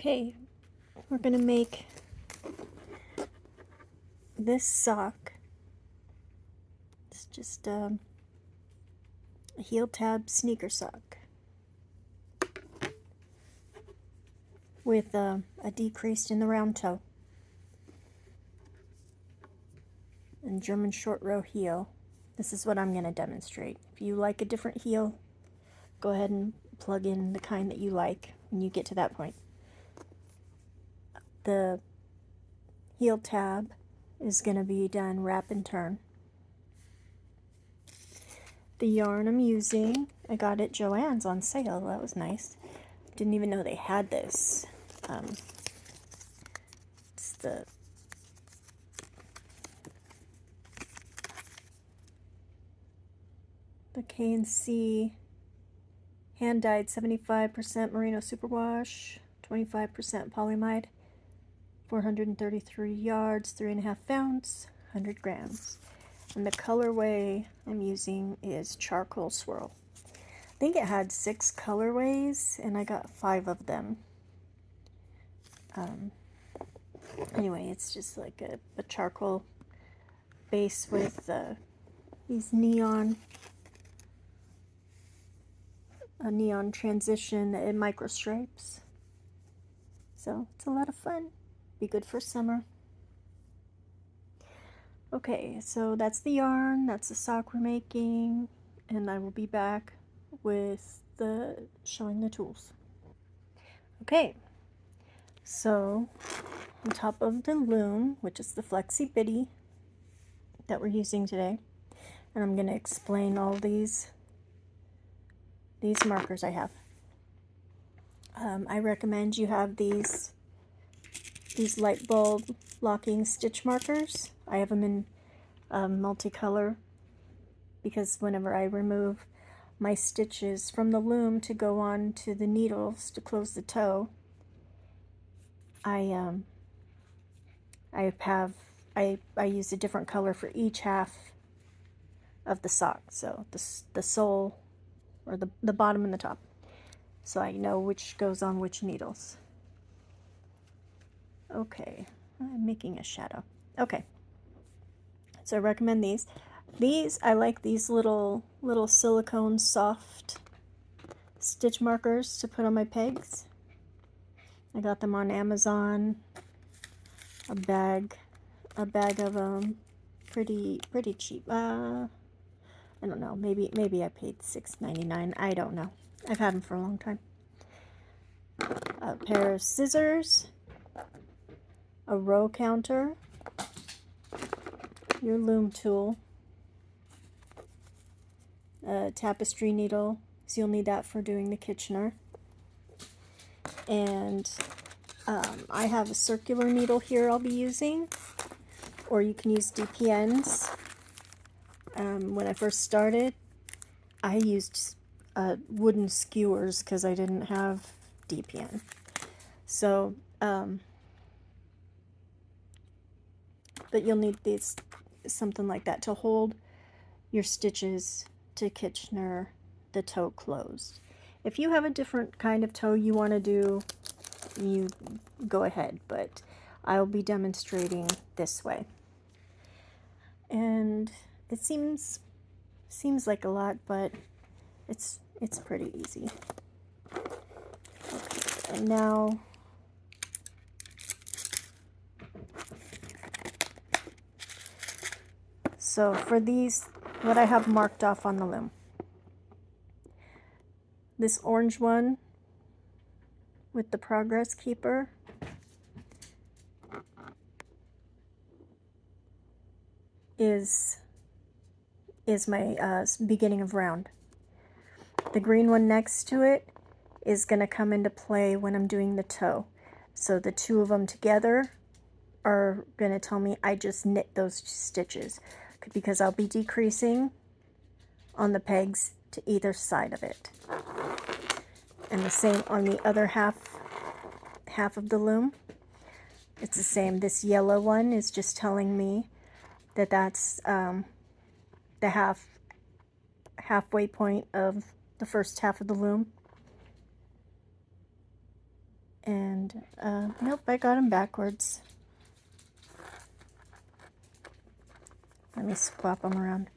Okay, we're gonna make this sock. It's just a heel tab sneaker sock with a decreased in the round toe and German short row heel. This is what I'm going to demonstrate. If you like a different heel, go ahead and plug in the kind that you like when you get to that point. The heel tab is going to be done wrap and turn. The yarn I'm using, I got at Joann's on sale. That was nice. Didn't even know they had this. It's the K&C hand-dyed 75% merino superwash, 25% polyamide, 433 yards, 3.5 ounce, 100 grams. And the colorway I'm using is charcoal swirl. I think it had 6 colorways and I got 5 of them. Anyway, it's just like a charcoal base with these neon transition in micro stripes. So it's a lot of fun. Be good for summer. Okay, so that's the yarn, that's the sock we're making, and I will be back with showing the tools. Okay, so on top of the loom, which is the Flexee Bitty that we're using today, and I'm going to explain all these markers I have. I recommend you have these light bulb locking stitch markers. I have them in multicolor because whenever I remove my stitches from the loom to go on to the needles to close the toe, I use a different color for each half of the sock. So the sole, or the bottom and the top, so I know which goes on which needles. Okay, I'm making a shadow. Okay, so I recommend these. I like these little silicone soft stitch markers to put on my pegs. I got them on Amazon. A bag of them, pretty cheap. I don't know. Maybe I paid $6.99. I don't know. I've had them for a long time. A pair of scissors, a row counter, your loom tool, a tapestry needle, so you'll need that for doing the Kitchener, and I have a circular needle here I'll be using, or you can use DPNs. When I first started, I used wooden skewers because I didn't have DPN. So, but you'll need something like that to hold your stitches to Kitchener the toe closed. If you have a different kind of toe you want to do, you go ahead, but I'll be demonstrating this way. And it seems like a lot, but it's pretty easy. Okay, and now so for these, what I have marked off on the loom, this orange one with the progress keeper is my beginning of round. The green one next to it is going to come into play when I'm doing the toe. So the two of them together are going to tell me I just knit those stitches, because I'll be decreasing on the pegs to either side of it. And the same on the other half of the loom. It's the same. This yellow one is just telling me that that's the halfway point of the first half of the loom. And And nope, I got them backwards. Let me swap them around.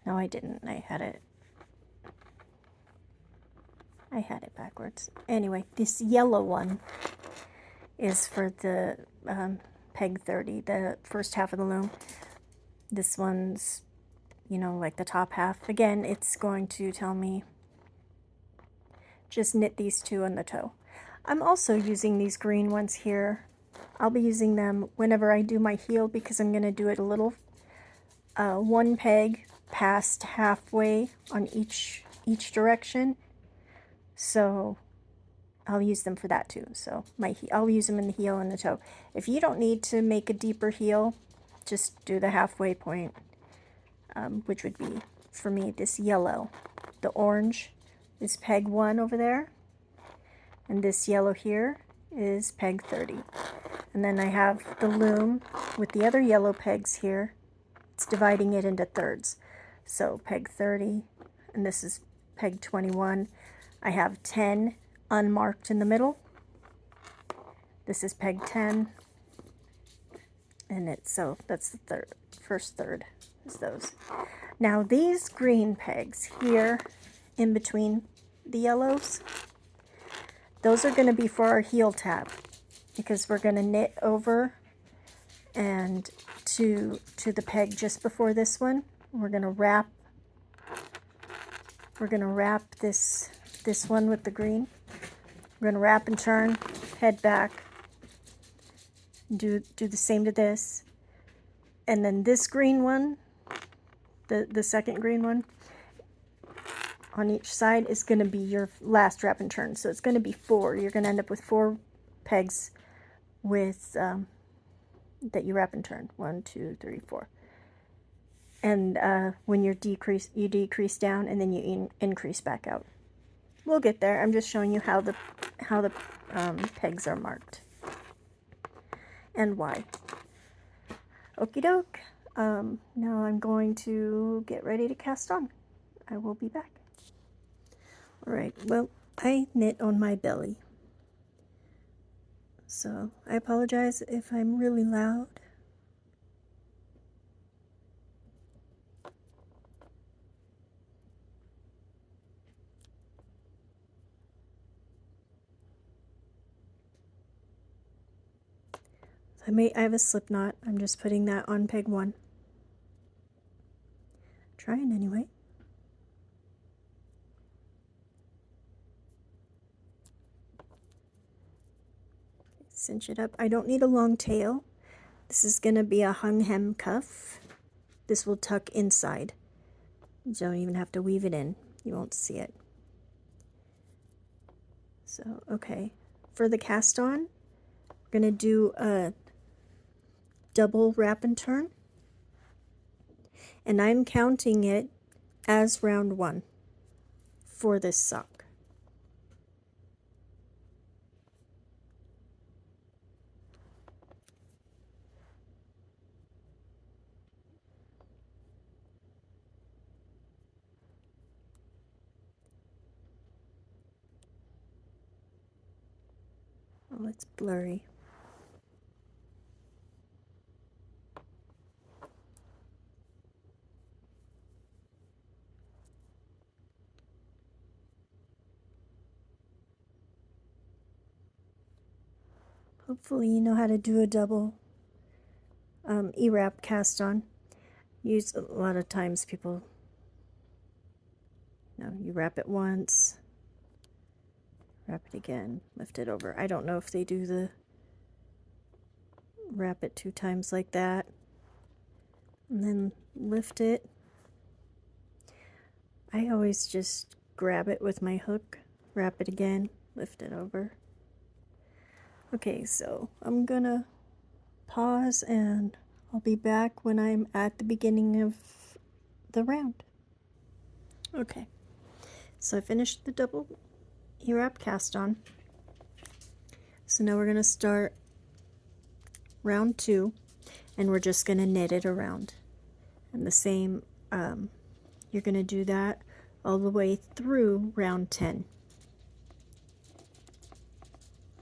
No, I didn't. I had it backwards. Anyway, this yellow one is for the peg 30, the first half of the loom. This one's, you know, like the top half. Again, it's going to tell me just knit these two on the toe. I'm also using these green ones here. I'll be using them whenever I do my heel because I'm going to do it a little one peg past halfway on each direction. So I'll use them for that too. So I'll use them in the heel and the toe. If you don't need to make a deeper heel, just do the halfway point, which would be, for me, this yellow. The orange is peg 1 over there, and this yellow here is peg 30. And then I have the loom with the other yellow pegs here. It's dividing it into thirds. So peg 30, and this is peg 21. I have 10 unmarked in the middle. This is peg 10, and so that's the first third is those. Now these green pegs here in between the yellows, those are going to be for our heel tab, because we're going to knit over and to the peg just before this one. We're going to wrap this one with the green. We're going to wrap and turn, head back, do the same to this, and then this green one, the second green one on each side is going to be your last wrap and turn. So it's going to be 4. You're going to end up with 4 pegs with that you wrap and turn. 1, 2, 3, 4. And when you decrease down, and then you increase back out. We'll get there. I'm just showing you how the pegs are marked and why. Okie doke. Now I'm going to get ready to cast on. I will be back. Alright, well, I knit on my belly. So I apologize if I'm really loud. I have a slip knot. I'm just putting that on peg 1. Trying anyway. Cinch it up. I don't need a long tail. This is going to be a hung hem cuff. This will tuck inside. You don't even have to weave it in. You won't see it. So, okay. For the cast on, we're going to do a double wrap and turn. And I'm counting it as round 1 for this sock. Oh, it's blurry. Hopefully you know how to do a double E-wrap cast on. Use a lot of times people, you wrap it once, wrap it again, lift it over. I don't know if they do the wrap it 2 times like that and then lift it. I always just grab it with my hook, wrap it again, lift it over. Okay, so I'm gonna pause and I'll be back when I'm at the beginning of the round. Okay, So I finished the double E-wrap cast on. So now we're going to start round 2, and we're just going to knit it around. And the same, you're going to do that all the way through round 10.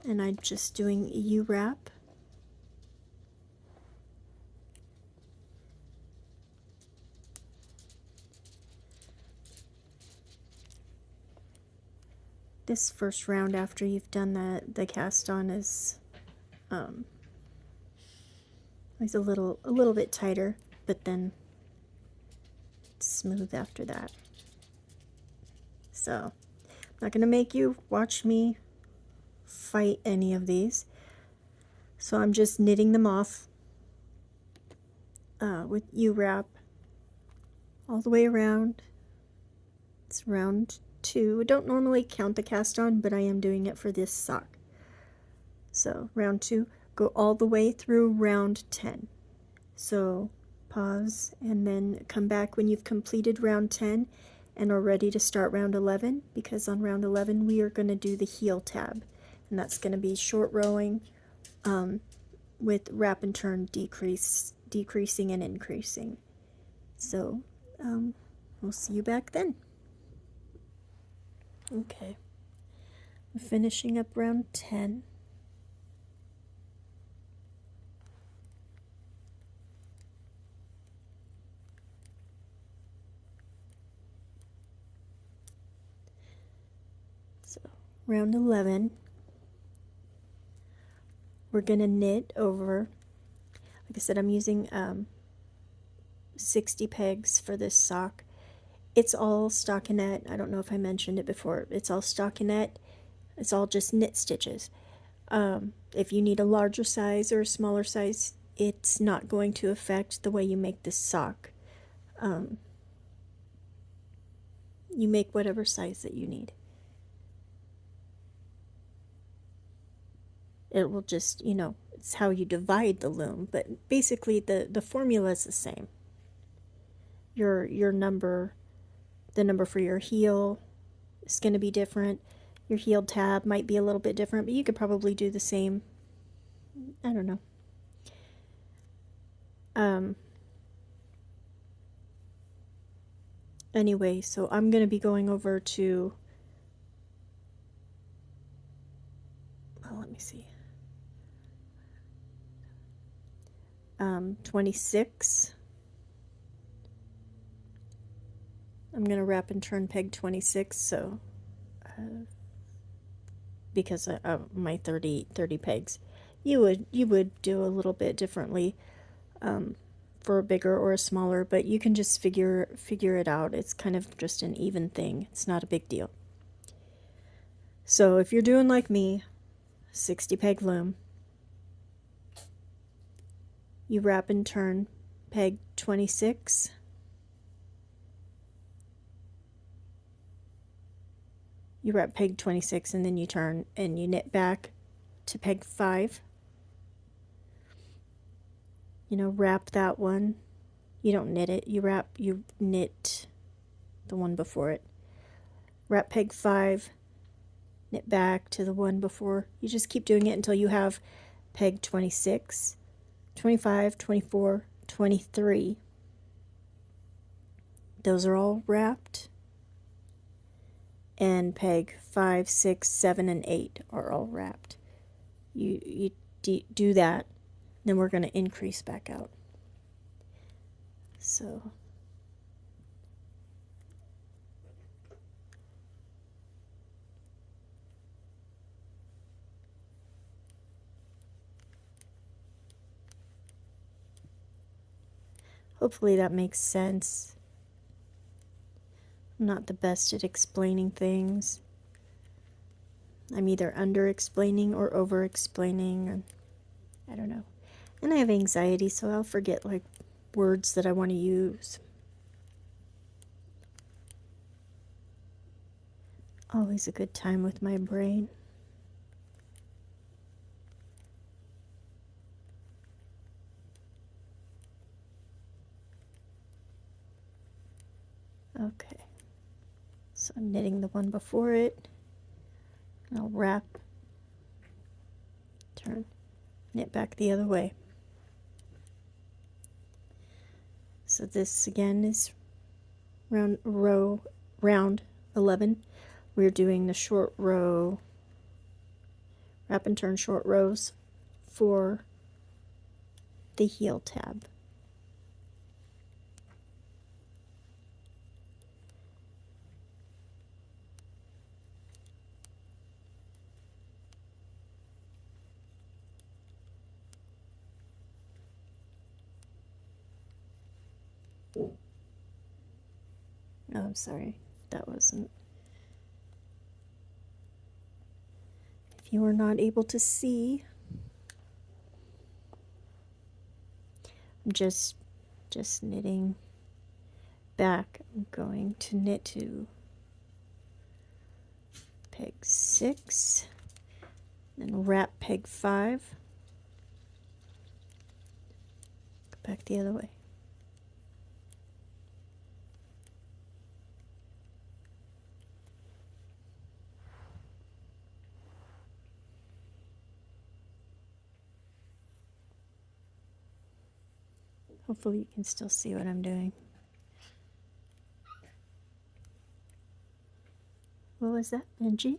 And I'm just doing U-wrap. This first round after you've done the cast on is a little bit tighter, but then it's smooth after that. So I'm not going to make you watch me fight any of these. So I'm just knitting them off with U-wrap all the way around. It's round 2. I don't normally count the cast on, but I am doing it for this sock. So round 2, go all the way through round 10. So pause and then come back when you've completed round 10 and are ready to start round 11, because on round 11 we are going to do the heel tab, and that's going to be short rowing with wrap and turn decreasing and increasing. So we'll see you back then. Okay, we're finishing up round 10. So round 11, we're going to knit over, like I said, I'm using 60 pegs for this sock. It's all stockinette. I don't know if I mentioned it before. It's all stockinette. It's all just knit stitches. If you need a larger size or a smaller size, it's not going to affect the way you make this sock. You make whatever size that you need. It will just, it's how you divide the loom, but basically the formula is the same. Your number, the number for your heel is going to be different. Your heel tab might be a little bit different, but you could probably do the same. I don't know. Anyway, so I'm going to be going over to, well, let me see, 26. I'm going to wrap and turn peg 26, so because of my 30 pegs. You would do a little bit differently for a bigger or a smaller, but you can just figure it out. It's kind of just an even thing. It's not a big deal. So if you're doing like me, 60 peg loom, you wrap and turn peg 26. You wrap peg 26 and then you turn and you knit back to peg 5. Wrap that one. You don't knit it, you knit the one before it. Wrap peg 5, knit back to the one before. You just keep doing it until you have peg 26, 25, 24, 23. Those are all wrapped. And peg 5, 6, 7, and 8 are all wrapped. You do that, then we're going to increase back out. So hopefully that makes sense. I'm not the best at explaining things. I'm either under-explaining or over-explaining. I don't know. And I have anxiety, so I'll forget like words that I want to use. Always a good time with my brain. Okay. So I'm knitting the one before it, and I'll wrap, turn, knit back the other way. So this again is round 11. We're doing the short row, wrap and turn short rows for the heel tab. Oh, I'm sorry, that wasn't. If you are not able to see, I'm just knitting back. I'm going to knit to peg 6, then wrap peg 5, go back the other way. Hopefully you can still see what I'm doing. What was that, Benji?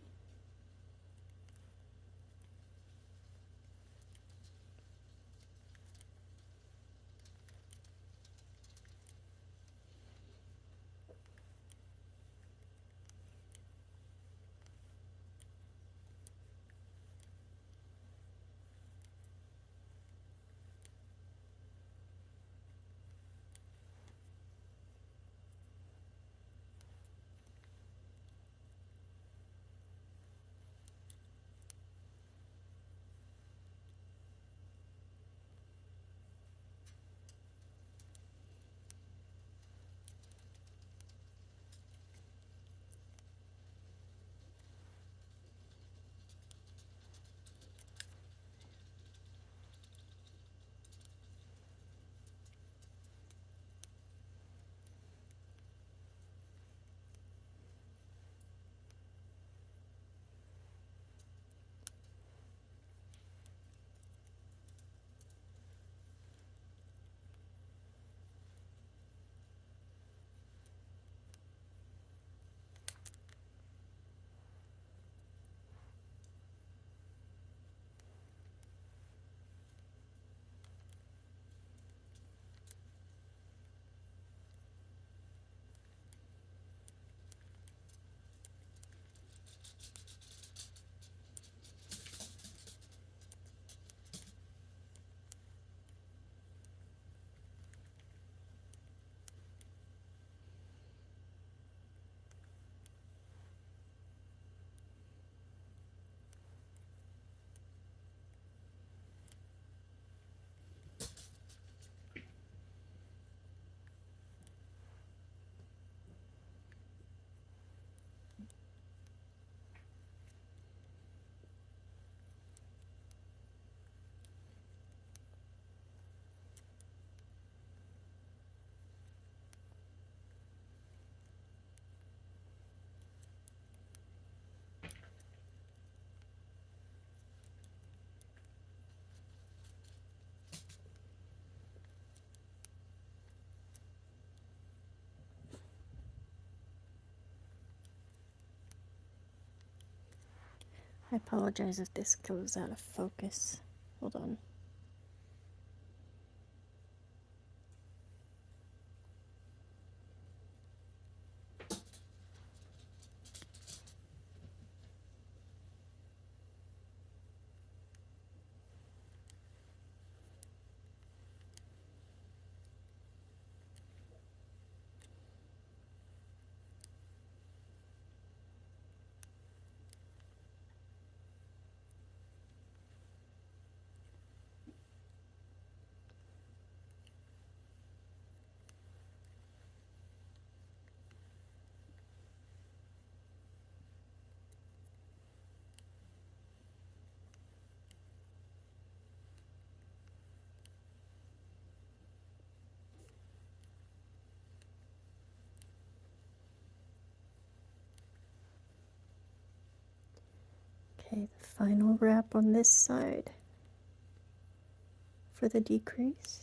I apologize if this goes out of focus. Hold on. Okay, the final wrap on this side for the decrease.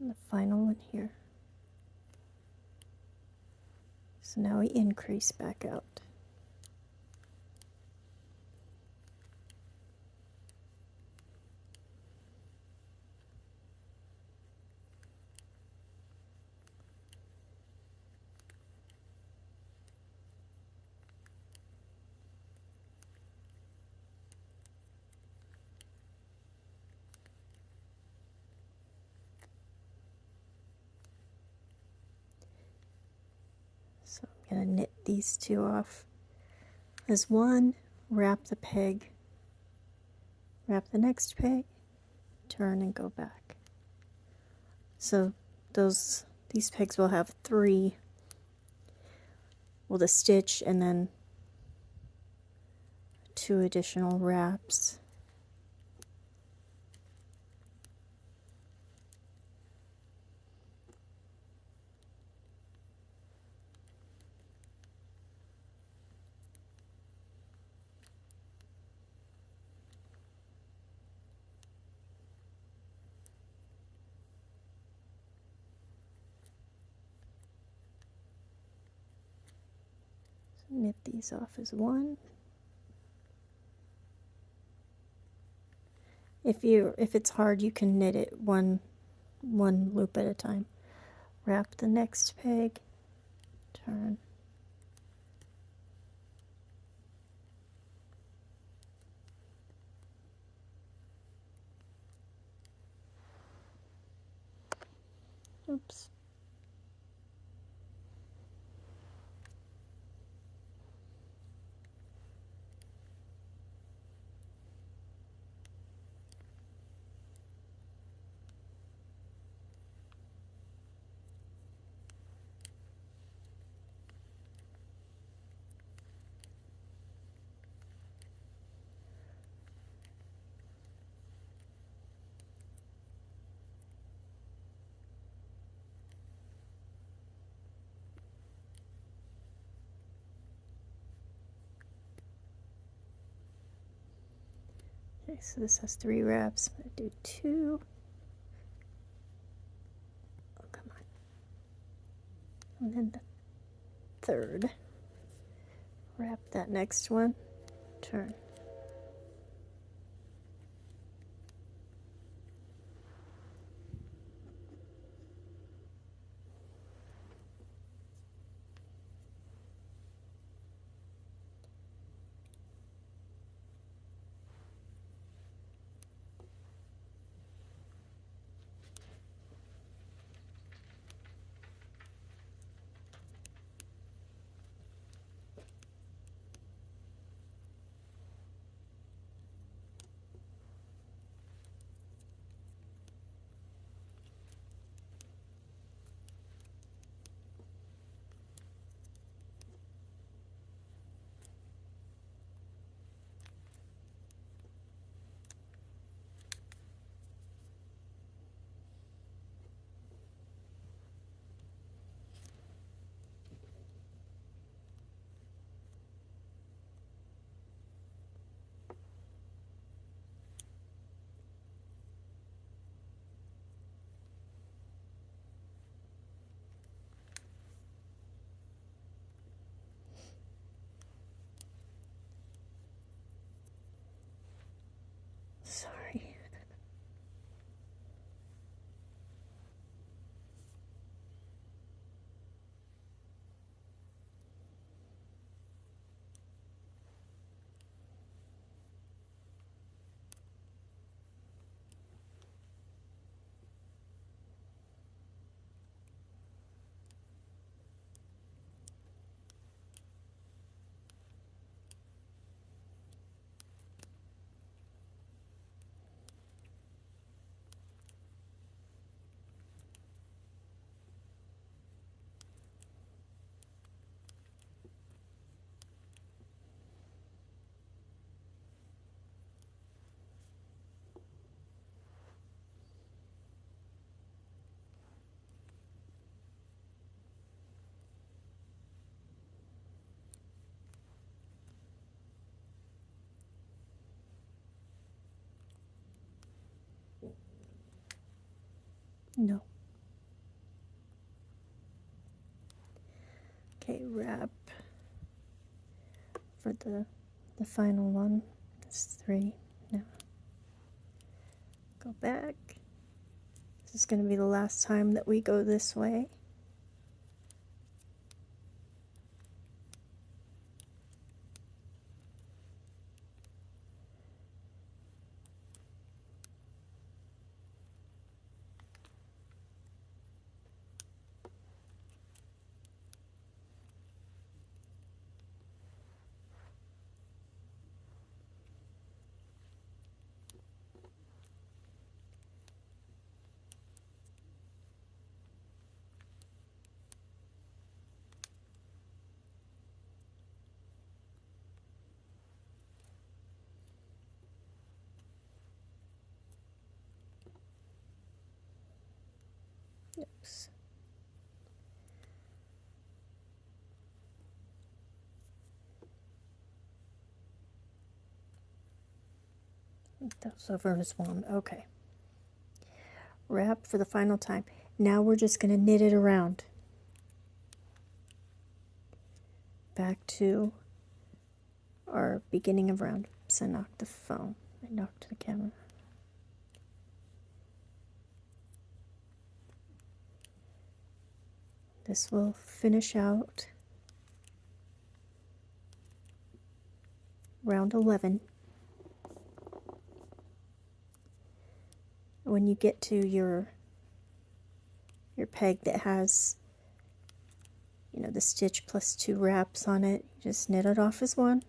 And the final one here. So now we increase back out. So I'm going to knit these two off as one, wrap the peg, wrap the next peg, turn and go back. So these pegs will have three, well, the stitch and then two additional wraps. Knit these off as one. If it's hard, you can knit it one loop at a time. Wrap the next peg, turn. Oops. Okay, so this has three wraps. I'm going to do two. Oh, come on. And then the third. Wrap that next one, turn. No. Okay, wrap for the final one. It's 3. Now go back. This is going to be the last time that we go this way. Oops. That's over as one. Okay. Wrap for the final time. Now we're just going to knit it around. Back to our beginning of round. Oops, I knocked the phone. I knocked the camera. This will finish out round 11. When you get to your peg that has, you know, the stitch plus 2 wraps on it, you just knit it off as one.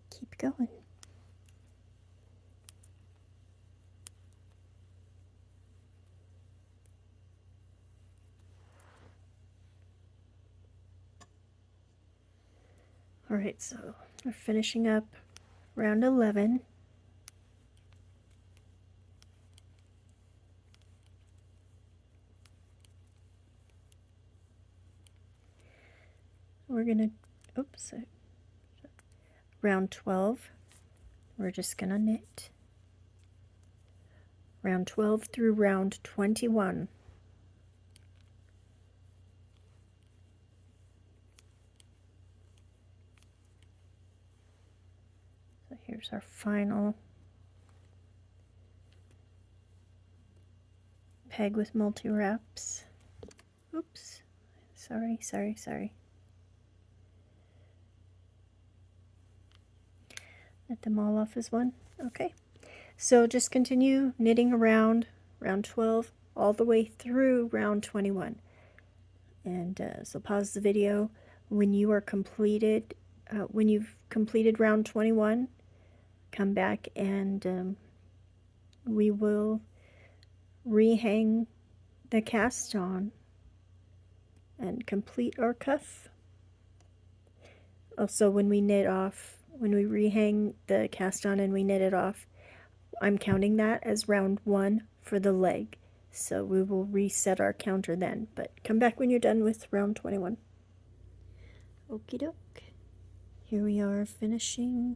Keep going. Alright, so we're finishing up round 11. We're gonna, oops, round 12, we're just gonna knit. Round 12 through round 21. So here's our final peg with multi-wraps. Oops, sorry. Knit them all off as one. Okay, so just continue knitting around round 12 all the way through round 21. And so pause the video when you are completed. When you've completed round 21, come back and we will rehang the cast on and complete our cuff. Also, when we knit off, when we rehang the cast on and we knit it off, I'm counting that as round 1 for the leg. So we will reset our counter then, but come back when you're done with round 21. Okie doke. Here we are finishing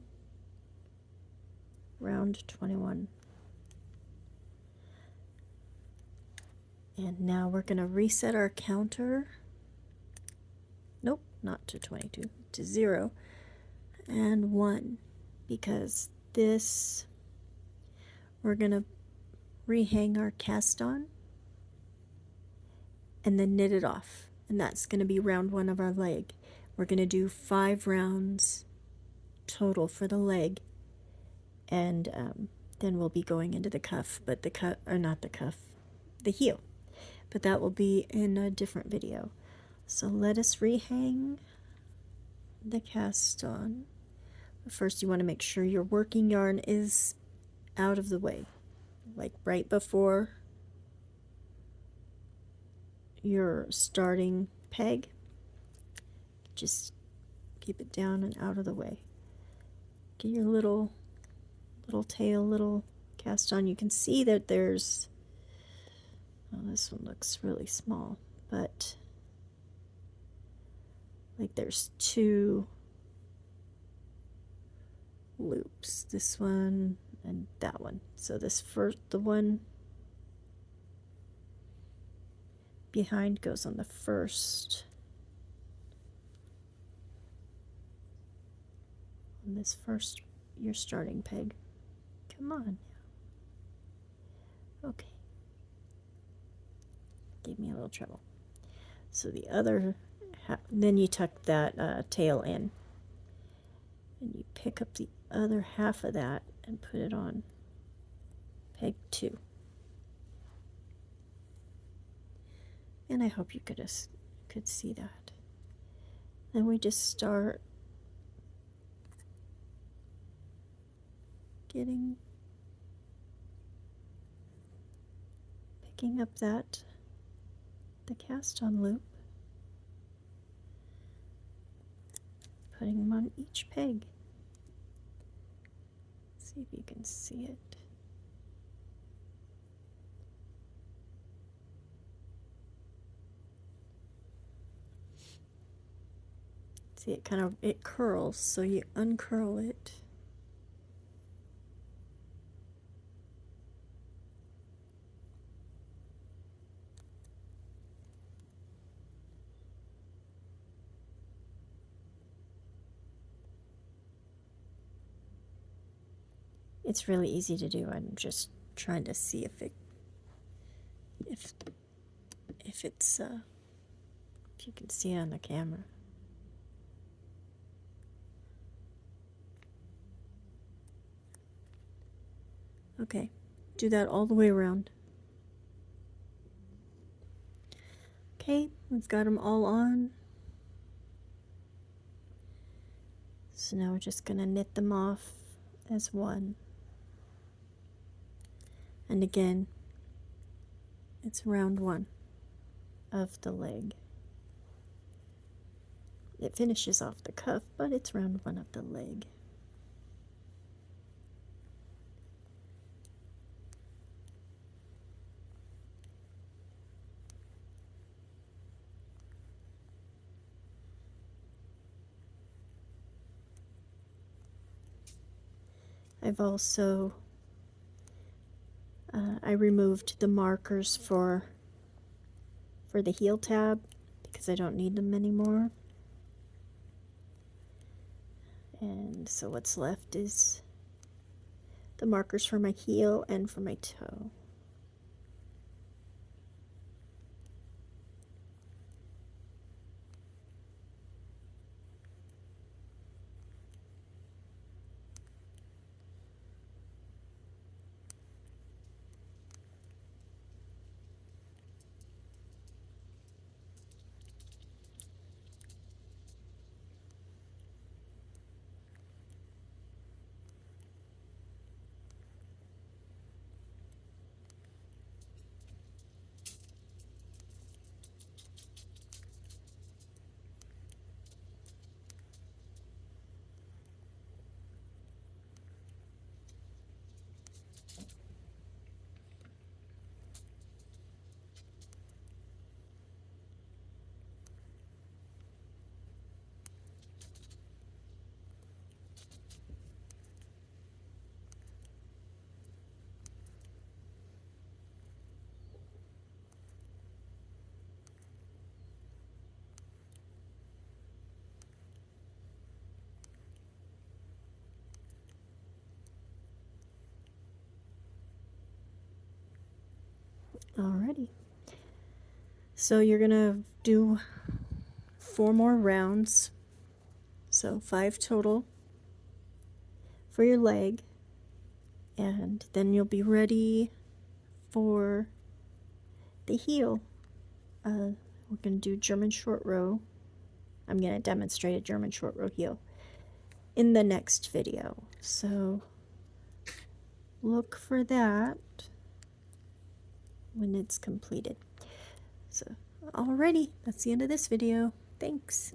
round 21. And now we're going to reset our counter. Nope, not to 22, to 0 and 1, because this, we're going to rehang our cast on and then knit it off. And that's going to be round 1 of our leg. We're going to do 5 rounds total for the leg. And then we'll be going into the cuff, but the cuff, or not the cuff, the heel. But that will be in a different video. So let us rehang the cast on. First, you want to make sure your working yarn is out of the way, like right before your starting peg. Just keep it down and out of the way. Get your little tail, little cast on, you can see that there's, oh, this one looks really small, but like there's two loops, this one and that one. So this first, the one behind goes on the first, on this first, your starting peg. Come on. Okay. Gave me a little trouble. So the other, then you tuck that tail in, and you pick up the other half of that and put it on peg 2. And I hope you could see that. Then we just start picking up the cast on loop, putting them on each peg. See if you can see it. See, it curls, so you uncurl it. It's really easy to do. I'm just trying to see if you can see it on the camera. Okay, do that all the way around. Okay, we've got them all on. So now we're just going to knit them off as one. And again, it's round 1 of the leg. It finishes off the cuff, but it's round 1 of the leg. I've also I removed the markers for the heel tab because I don't need them anymore. And so what's left is the markers for my heel and for my toe. Alrighty. So you're gonna do 4 more rounds, so 5 total for your leg, and then you'll be ready for the heel. We're gonna do German short row. I'm gonna demonstrate a German short row heel in the next video, so look for that when it's completed. So alrighty, that's the end of this video. Thanks.